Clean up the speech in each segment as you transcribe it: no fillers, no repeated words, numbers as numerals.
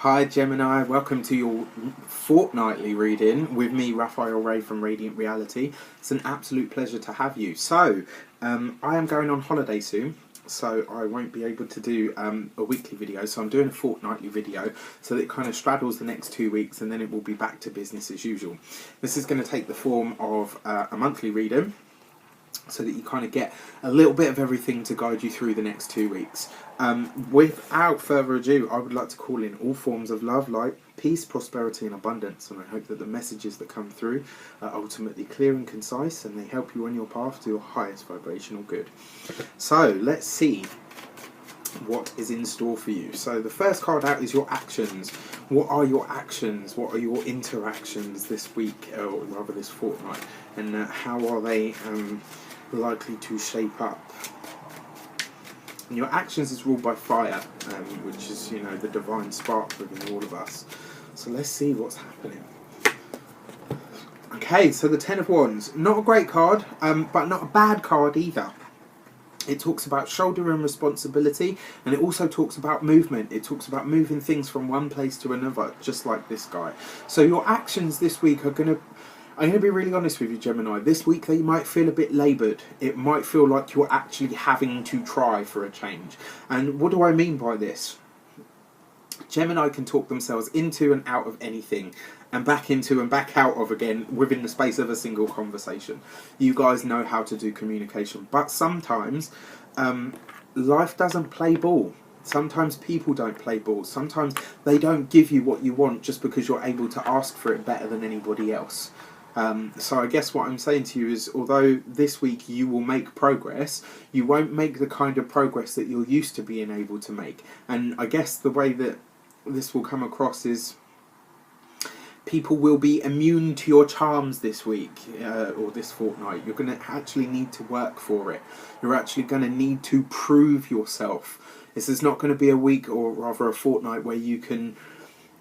Hi Gemini, welcome to your fortnightly reading with me, Raphael Ray from Radiant Reality. It's an absolute pleasure to have you. So, I am going on holiday soon, so I won't be able to do a weekly video, so I'm doing a fortnightly video so that it kind of straddles the next 2 weeks and then it will be back to business as usual. This is going to take the form of a monthly reading, so that you kind of get a little bit of everything to guide you through the next 2 weeks. Without further ado, I would like to call in all forms of love, light, peace, prosperity and abundance, and I hope that the messages that come through are ultimately clear and concise and they help you on your path to your highest vibrational good. So let's see what is in store for you. So the first card out is your actions. What are your actions? What are your interactions this week, or rather this fortnight, and how are they likely to shape up? And your actions is ruled by fire, which is, you know, the divine spark within all of us. So let's see what's happening. Okay, so the Ten of Wands, not a great card, but not a bad card either. It talks about shouldering responsibility, and it also talks about movement. It talks about moving things from one place to another, just like this guy. So your actions this week are I'm going to be really honest with you, Gemini. This week they might feel a bit laboured. It might feel like you're actually having to try for a change. And what do I mean by this? Gemini can talk themselves into and out of anything, and back into and back out of again within the space of a single conversation. You guys know how to do communication, but sometimes life doesn't play ball. Sometimes people don't play ball. Sometimes they don't give you what you want just because you're able to ask for it better than anybody else. So I guess what I'm saying to you is, although this week you will make progress, you won't make the kind of progress that you're used to being able to make. And I guess the way that this will come across is people will be immune to your charms this week, or this fortnight. You're going to actually need to work for it. You're actually going to need to prove yourself. This is not going to be a week, or rather a fortnight, where you can,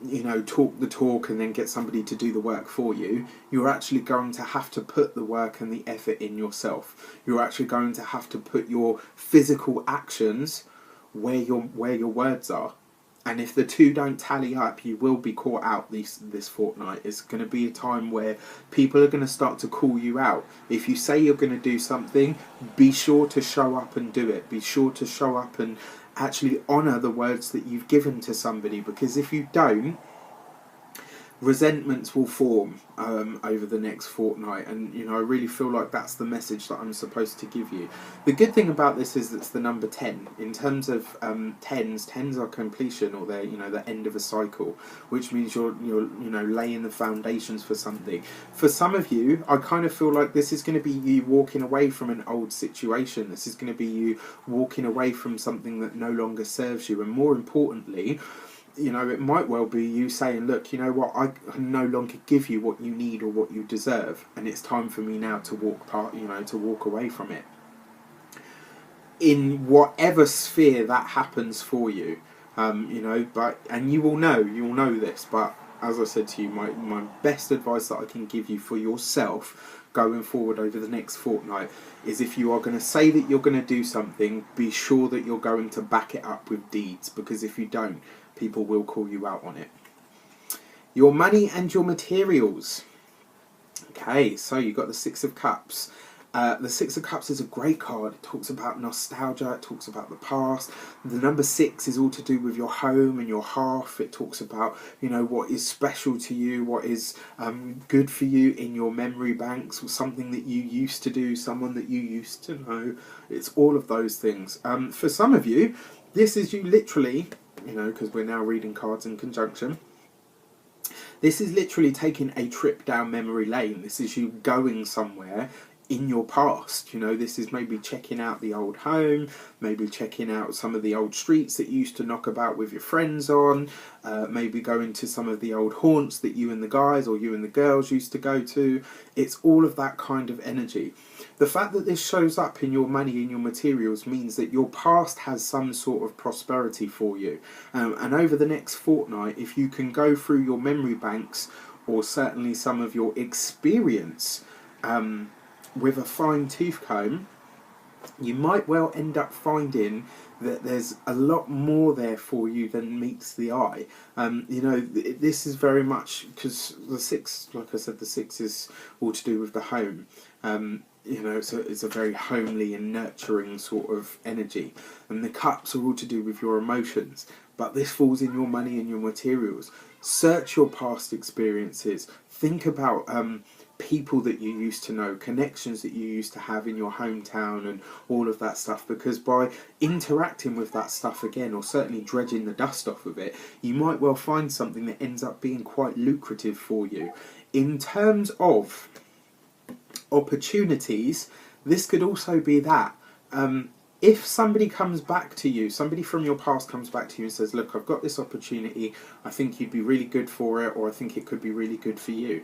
you know, talk the talk and then get somebody to do the work for you. You're actually going to have to put the work and the effort in yourself. You're actually going to have to put your physical actions where your words are. And if the two don't tally up, you will be caught out this fortnight. It's going to be a time where people are going to start to call you out. If you say you're going to do something, be sure to show up and do it. Be sure to show up and actually honour the words that you've given to somebody, because if you don't, resentments will form over the next fortnight. And you know, I really feel like that's the message that I'm supposed to give you. The good thing about this is it's the number 10. In terms of tens are completion, or they're, you know, the end of a cycle, which means you're you know, laying the foundations for something. For some of you, I kind of feel like this is going to be you walking away from an old situation. This is going to be you walking away from something that no longer serves you, and more importantly, you know, it might well be you saying, look, you know what, I can no longer give you what you need or what you deserve, and it's time for me now to walk away from it. In whatever sphere that happens for you, you know, and you will know this, but as I said to you, my best advice that I can give you for yourself going forward over the next fortnight is, if you are going to say that you're going to do something, be sure that you're going to back it up with deeds, because if you don't, people will call you out on it. Your money and your materials. Okay, so you've got the Six of Cups. The Six of Cups is a great card. It talks about nostalgia, it talks about the past. The number 6 is all to do with your home and your hearth. It talks about, you know, what is special to you, what is good for you in your memory banks, something that you used to do, someone that you used to know. It's all of those things. For some of you, this is you literally, you know, because we're now reading cards in conjunction, this is literally taking a trip down memory lane. This is you going somewhere in your past. You know, this is maybe checking out the old home, maybe checking out some of the old streets that you used to knock about with your friends on, maybe going to some of the old haunts that you and the guys or you and the girls used to go to. It's all of that kind of energy. The fact that this shows up in your money and your materials means that your past has some sort of prosperity for you. And over the next fortnight, if you can go through your memory banks, or certainly some of your experience, with a fine tooth comb, you might well end up finding that there's a lot more there for you than meets the eye. This is very much because the six, like I said, the six is all to do with the home. It's a very homely and nurturing sort of energy, and the cups are all to do with your emotions. But this falls in your money and your materials. Search your past experiences. Think about people that you used to know, connections that you used to have in your hometown, and all of that stuff. Because by interacting with that stuff again, or certainly dredging the dust off of it, you might well find something that ends up being quite lucrative for you. In terms of opportunities, this could also be that. If somebody comes back to you, somebody from your past comes back to you and says, look, I've got this opportunity, I think you'd be really good for it, or I think it could be really good for you,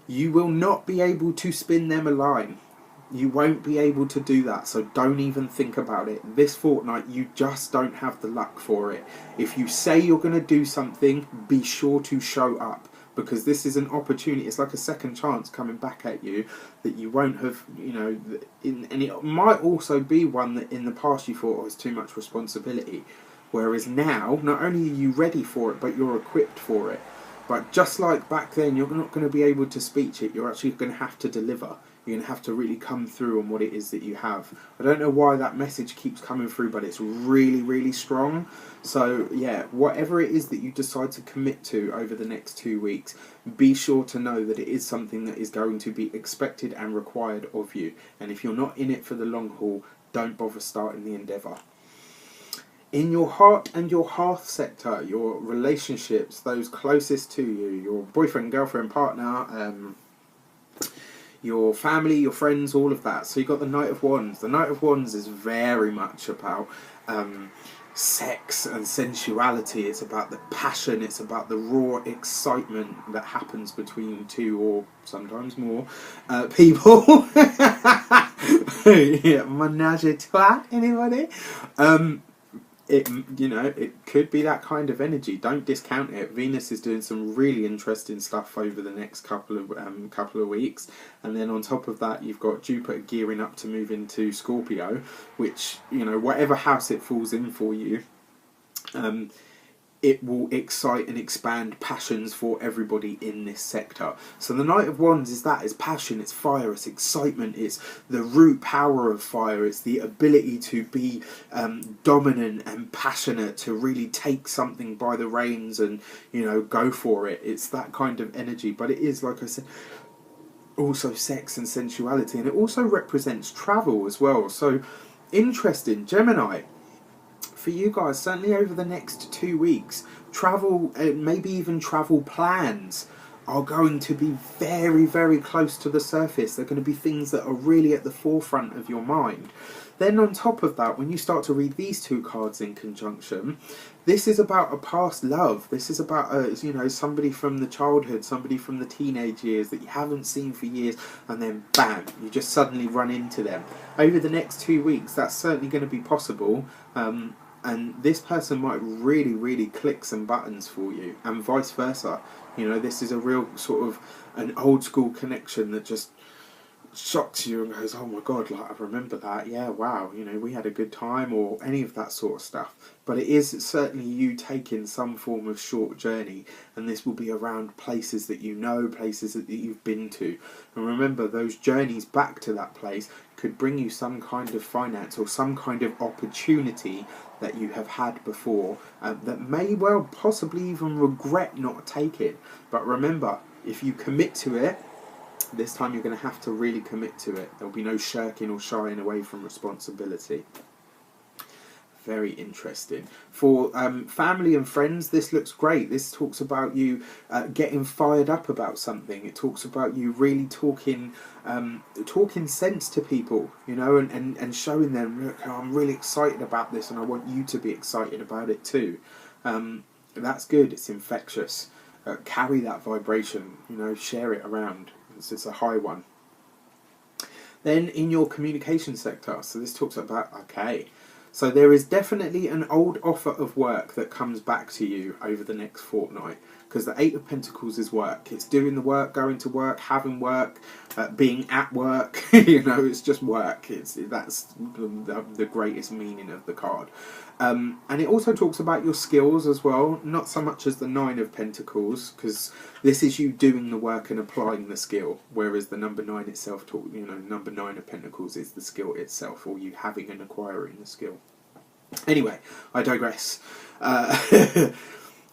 you will not be able to spin them a line. You won't be able to do that, so don't even think about it. This fortnight, you just don't have the luck for it. If you say you're going to do something, be sure to show up, because this is an opportunity. It's like a second chance coming back at you that you won't have, and it might also be one that in the past you thought was too much responsibility, whereas now, not only are you ready for it, but you're equipped for it. But just like back then, you're not going to be able to speech it, you're actually going to have to deliver. You're going to have to really come through on what it is that you have. I don't know why that message keeps coming through, but it's really, really strong. So, yeah, whatever it is that you decide to commit to over the next 2 weeks, be sure to know that it is something that is going to be expected and required of you. And if you're not in it for the long haul, don't bother starting the endeavour. In your heart and your hearth sector, your relationships, those closest to you, your boyfriend, girlfriend, partner, your family, your friends, all of that. So you've got the Knight of Wands. The Knight of Wands is very much about sex and sensuality. It's about the passion. It's about the raw excitement that happens between two or sometimes more people. Yeah, menage a trois, anybody? It could be that kind of energy. Don't discount it. Venus is doing some really interesting stuff over the next couple of weeks, and then on top of that, you've got Jupiter gearing up to move into Scorpio, which whatever house it falls in for you, it will excite and expand passions for everybody in this sector. So the Knight of Wands is passion, it's fire, it's excitement, it's the root power of fire, it's the ability to be dominant and passionate, to really take something by the reins and go for it. It's that kind of energy, but it is, like I said, also sex and sensuality, and it also represents travel as well. So interesting, Gemini. For you guys, certainly over the next 2 weeks, travel, maybe even travel plans, are going to be very, very close to the surface. They're going to be things that are really at the forefront of your mind. Then on top of that, when you start to read these two cards in conjunction, this is about a past love. This is about somebody from the childhood, somebody from the teenage years that you haven't seen for years, and then bam, you just suddenly run into them. Over the next 2 weeks, that's certainly going to be possible. And this person might really, really click some buttons for you, and vice versa. This is a real sort of an old school connection that just shocks you and goes, oh my god, like I remember that, yeah, wow, we had a good time, or any of that sort of stuff. But it is certainly you taking some form of short journey, and this will be around places that places that you've been to. And remember, those journeys back to that place could bring you some kind of finance or some kind of opportunity that you have had before, that may well possibly even regret not taking. But remember, if you commit to it, this time you're going to have to really commit to it. There'll be no shirking or shying away from responsibility. Very interesting. For family and friends, this looks great. This talks about you getting fired up about something. It talks about you really talking sense to people, and showing them, look, I'm really excited about this, and I want you to be excited about it too. That's good. It's infectious. Carry that vibration. Share it around. It's a high one. Then in your communication sector, so this talks about, so there is definitely an old offer of work that comes back to you over the next fortnight, because the Eight of Pentacles is work. It's doing the work, going to work, having work, being at work. It's just work. That's the greatest meaning of the card. And it also talks about your skills as well, not so much as the Nine of Pentacles, because this is you doing the work and applying the skill, whereas the number 9 itself, number 9 of Pentacles is the skill itself, or you having and acquiring the skill. Anyway, I digress.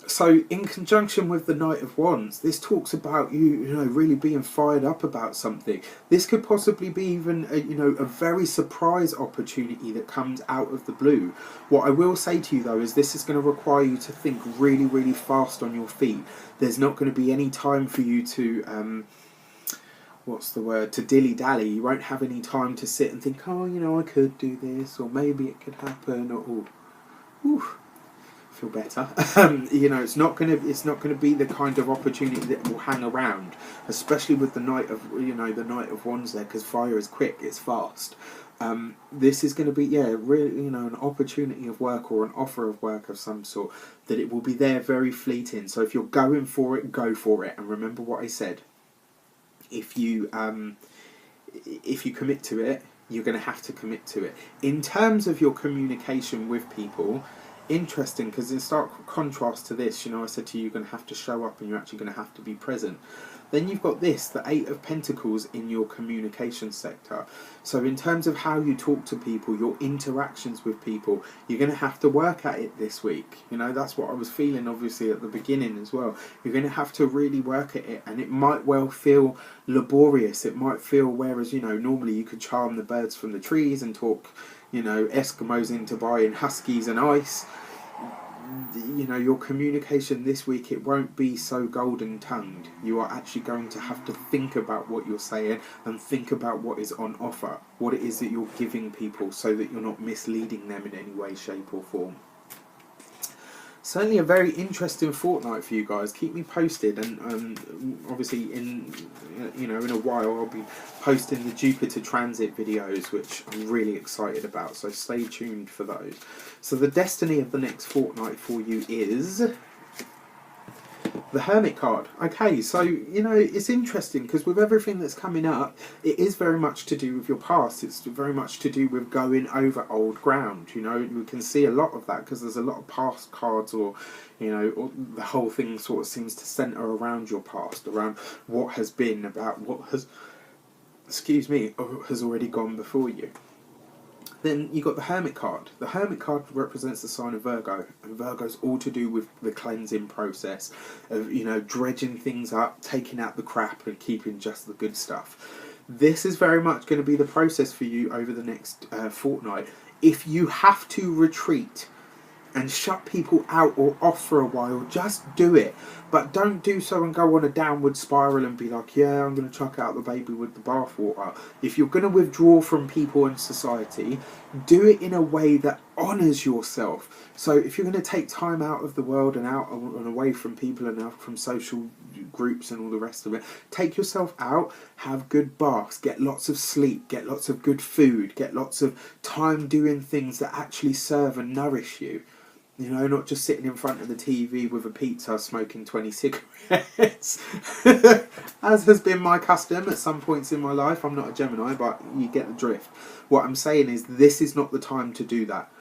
So, in conjunction with the Knight of Wands, this talks about you really being fired up about something. This could possibly be even a very surprise opportunity that comes out of the blue. What I will say to you though is this is going to require you to think really, really fast on your feet. There's not going to be any time for you to to dilly-dally. You won't have any time to sit and think, oh, I could do this, or maybe it could happen, or feel better. It's not gonna be the kind of opportunity that will hang around, especially with the Knight of Wands there, because fire is quick, it's fast. This is going to be really an opportunity of work or an offer of work of some sort that it will be there very fleeting. So if you're going for it, go for it, and remember what I said. If you commit to it, you're going to have to commit to it. In terms of your communication with people, interesting, because in stark contrast to this, I said to you, you're going to have to show up and you're actually going to have to be present. Then you've got this, the Eight of Pentacles in your communication sector. So in terms of how you talk to people, your interactions with people, you're going to have to work at it this week. That's what I was feeling obviously at the beginning as well. You're going to have to really work at it, and it might well feel laborious. It might feel, whereas normally you could charm the birds from the trees and talk Eskimos into buying huskies and ice. Your communication this week, it won't be so golden tongued. You are actually going to have to think about what you're saying and think about what is on offer, what it is that you're giving people, so that you're not misleading them in any way, shape or form. Certainly a very interesting fortnight for you guys. Keep me posted, and obviously in a while I'll be posting the Jupiter transit videos, which I'm really excited about, so stay tuned for those. So the destiny of the next fortnight for you is the Hermit card. Okay, so it's interesting because with everything that's coming up, it is very much to do with your past. It's very much to do with going over old ground. We can see a lot of that because there's a lot of past cards, or or the whole thing sort of seems to centre around your past, around what has been, about what has already gone before you. Then you got the Hermit card. The Hermit card represents the sign of Virgo, and Virgo's all to do with the cleansing process of dredging things up, taking out the crap and keeping just the good stuff. This is very much going to be the process for you over the next fortnight. If you have to retreat and shut people out or off for a while, just do it. But don't do so and go on a downward spiral and be like, yeah, I'm going to chuck out the baby with the bathwater. If you're going to withdraw from people and society, do it in a way that honours yourself. So if you're going to take time out of the world and out and away from people and out from social groups and all the rest of it, take yourself out, have good baths, get lots of sleep, get lots of good food, get lots of time doing things that actually serve and nourish you. Not just sitting in front of the TV with a pizza smoking 20 cigarettes, as has been my custom at some points in my life. I'm not a Gemini, but you get the drift. What I'm saying is this is not the time to do that.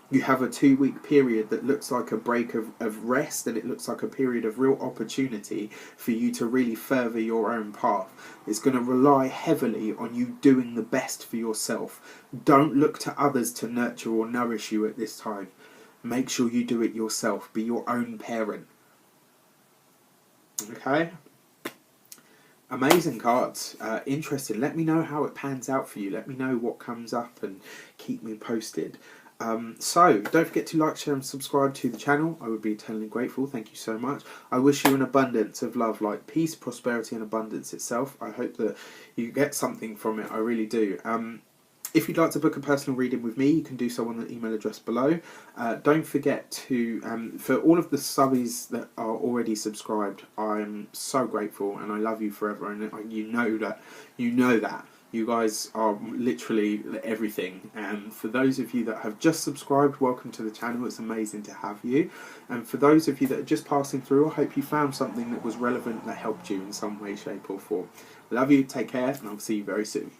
You have a 2-week period that looks like a break of rest, and it looks like a period of real opportunity for you to really further your own path. It's going to rely heavily on you doing the best for yourself. Don't look to others to nurture or nourish you at this time. Make sure you do it yourself. Be your own parent. Okay? Amazing cards. Interesting. Let me know how it pans out for you. Let me know what comes up and keep me posted. So, don't forget to like, share and subscribe to the channel. I would be eternally grateful. Thank you so much. I wish you an abundance of love, like peace, prosperity and abundance itself. I hope that you get something from it. I really do. If you'd like to book a personal reading with me, you can do so on the email address below. Don't forget to, for all of the subbies that are already subscribed, I'm so grateful and I love you forever. And you know that. You guys are literally everything. And for those of you that have just subscribed, welcome to the channel. It's amazing to have you. And for those of you that are just passing through, I hope you found something that was relevant, that helped you in some way, shape or form. Love you, take care, and I'll see you very soon.